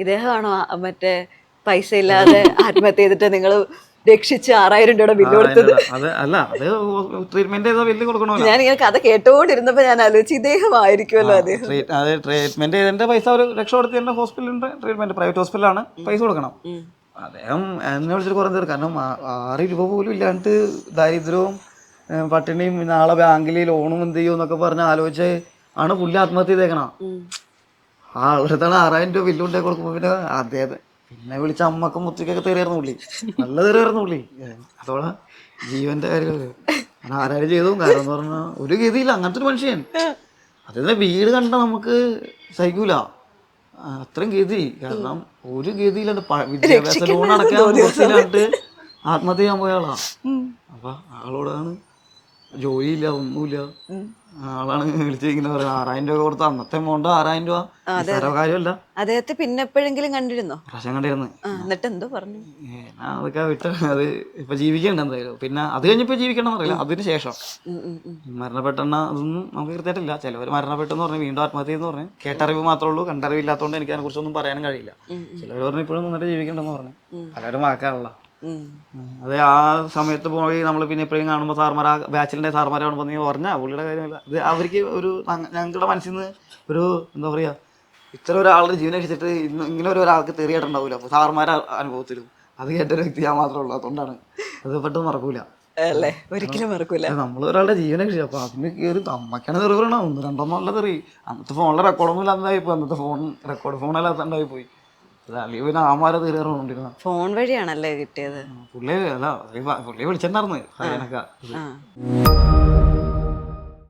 ഇദ്ദേഹമാണോ മറ്റേ പൈസ ഇല്ലാതെ ആത്മഹത്യ ചെയ്തിട്ട് നിങ്ങൾ രക്ഷിച്ച് 6000 രൂപയുടെ ബില്ല് കൊടുത്തത്? അല്ല, അത് ട്രീറ്റ്മെന്റ് ചെയ്ത ബില്ല് കൊടുക്കണമല്ലോ. ഞാനിങ്ങനെ കഥ കേട്ടോണ്ടിരുന്നപ്പോ ഞാൻ ആലോചിച്ചു ഇദ്ദേഹമായിരിക്കുമല്ലോ അദ്ദേഹം. അത് ട്രീറ്റ്മെന്റ് ചെയ്തതിന്റെ പൈസ ഒരു രക്ഷപ്പെടുത്തിയ ഹോസ്പിറ്റലിന്റെ ട്രീറ്റ്മെന്റ് പ്രൈവറ്റ് ഹോസ്പിറ്റലാണ്, പൈസ കൊടുക്കണം. അദ്ദേഹം എന്നെ വിളിച്ചിട്ട് കുറേ തീർ, കാരണം 6 രൂപ പോലും ഇല്ലാണ്ട് ദാരിദ്ര്യവും പട്ടിണിയും നാളെ ബാങ്കിൽ ലോണും എന്ത് ചെയ്യും എന്നൊക്കെ പറഞ്ഞ് ആലോചിച്ച് ആണ് പുള്ളി ആത്മഹത്യ ചെയ്തേക്കണം. അവിടുത്താണ് 6000 രൂപ ബില്ല് കൊണ്ടേ കൊടുക്കുമ്പോൾ പിന്നെ അദ്ദേഹത്തെ പിന്നെ വിളിച്ച അമ്മക്കും മുത്തക്കൊക്കെ തെറിയായിരുന്നു പുള്ളി, നല്ല തെറിയായിരുന്നു പുള്ളി. അതോടെ ജീവന്റെ കാര്യം ആരാരും ചെയ്തു. കാരണം എന്ന് പറഞ്ഞാൽ ഒരു ഗതിയില്ല അങ്ങനത്തെ ഒരു മനുഷ്യൻ. അതിന്റെ വീട് കണ്ട നമുക്ക് സഹിക്കൂല, അത്രയും ഗതി. കാരണം ഒരു ഗതിയില്ലാണ്ട് വിദ്യാഭ്യാസ ലോൺ അടക്കാണ്ട് ആത്മഹത്യ ചെയ്യാൻ പോയ ആളാ. അപ്പൊ ആളോടാണ് ജോലിയില്ല, ഒന്നുമില്ല. ആളാണ് വിളിച്ചിരിക്കുന്നത്. 6000 രൂപ കൊടുത്ത അന്നത്തെ എമൗണ്ട് 6000 രൂപ കാര്യമല്ല. അദ്ദേഹത്തെ പിന്നെ എപ്പോഴെങ്കിലും കണ്ടിരുന്നോ? പ്രാവശ്യം കണ്ടിരുന്നു. എന്നിട്ട് എന്തോ പറഞ്ഞു? അതൊക്കെ വിട്ട, അത് ഇപ്പൊ ജീവിക്കണ്ട എന്തായാലും. പിന്നെ അത് കഴിഞ്ഞപ്പോ ജീവിക്കണം അറിയില്ല. അതിന് ശേഷം മരണപ്പെട്ടെണ്ണ അതൊന്നും നമുക്ക് കൃത്യമായിട്ടില്ല. ചിലവർ മരണപ്പെട്ടെന്ന് പറഞ്ഞ് വീണ്ടും ആത്മഹത്യ എന്ന് പറഞ്ഞ് കേട്ടറിവ് മാത്രമേ ഉള്ളൂ, കണ്ടറിവില്ലാത്തതുകൊണ്ട് എനിക്ക് അതിനെ കുറിച്ചൊന്നും പറയാനും കഴിയില്ല. ചിലവർ പറഞ്ഞ് ഇപ്പോഴും നന്നായിട്ട് ജീവിക്കണ്ടെന്ന് പറഞ്ഞു. പലരും വാക്കാനുള്ള അത് ആ സമയത്ത് പോയി നമ്മൾ പിന്നെ എപ്പോഴും കാണുമ്പോൾ സാർമാർ, ആ ബാച്ചിലിന്റെ സാർമാരെ കാണുമ്പോൾ നീ പറഞ്ഞാൽ പുള്ളിയുടെ കാര്യമില്ല. അത് അവർക്ക് ഒരു ഞങ്ങളുടെ മനസ്സിൽ നിന്ന് ഒരു എന്താ പറയാ, ഇത്ര ഒരാളുടെ ജീവനെ രക്ഷിച്ചിട്ട് ഇങ്ങനെ ഒരാൾക്ക് തെറിയായിട്ടുണ്ടാവില്ല. അപ്പോൾ സാർമാരുടെ അനുഭവത്തിലും അത് കേട്ടൊരു വ്യക്തി ഞാൻ മാത്രമേ ഉള്ളൂ. അതുകൊണ്ടാണ് അത് പെട്ടെന്ന് മറക്കൂല. അല്ലേ, ഒരിക്കലും മറക്കൂല. നമ്മൾ ഒരാളുടെ ജീവനെ രക്ഷിച്ചു. അപ്പൊ അതിന് കയറി അമ്മക്കാണ് തെറി പറയണം. 1-2 നല്ല തെറി. അന്നത്തെ ഫോണിലെ റെക്കോർഡൊന്നും ഇല്ലാതായി പോയി. അന്നത്തെ റെക്കോർഡ് ഫോണെല്ലാണ്ടായി പോയി. അല്ലെങ്കിൽ പിന്നെ ആമാരെ തെറി പറഞ്ഞോണ്ടിരുന്ന ഫോൺ വഴിയാണല്ലേ കിട്ടിയത്. പുള്ളി വിളിച്ചിട്ടുണ്ടായിരുന്നു.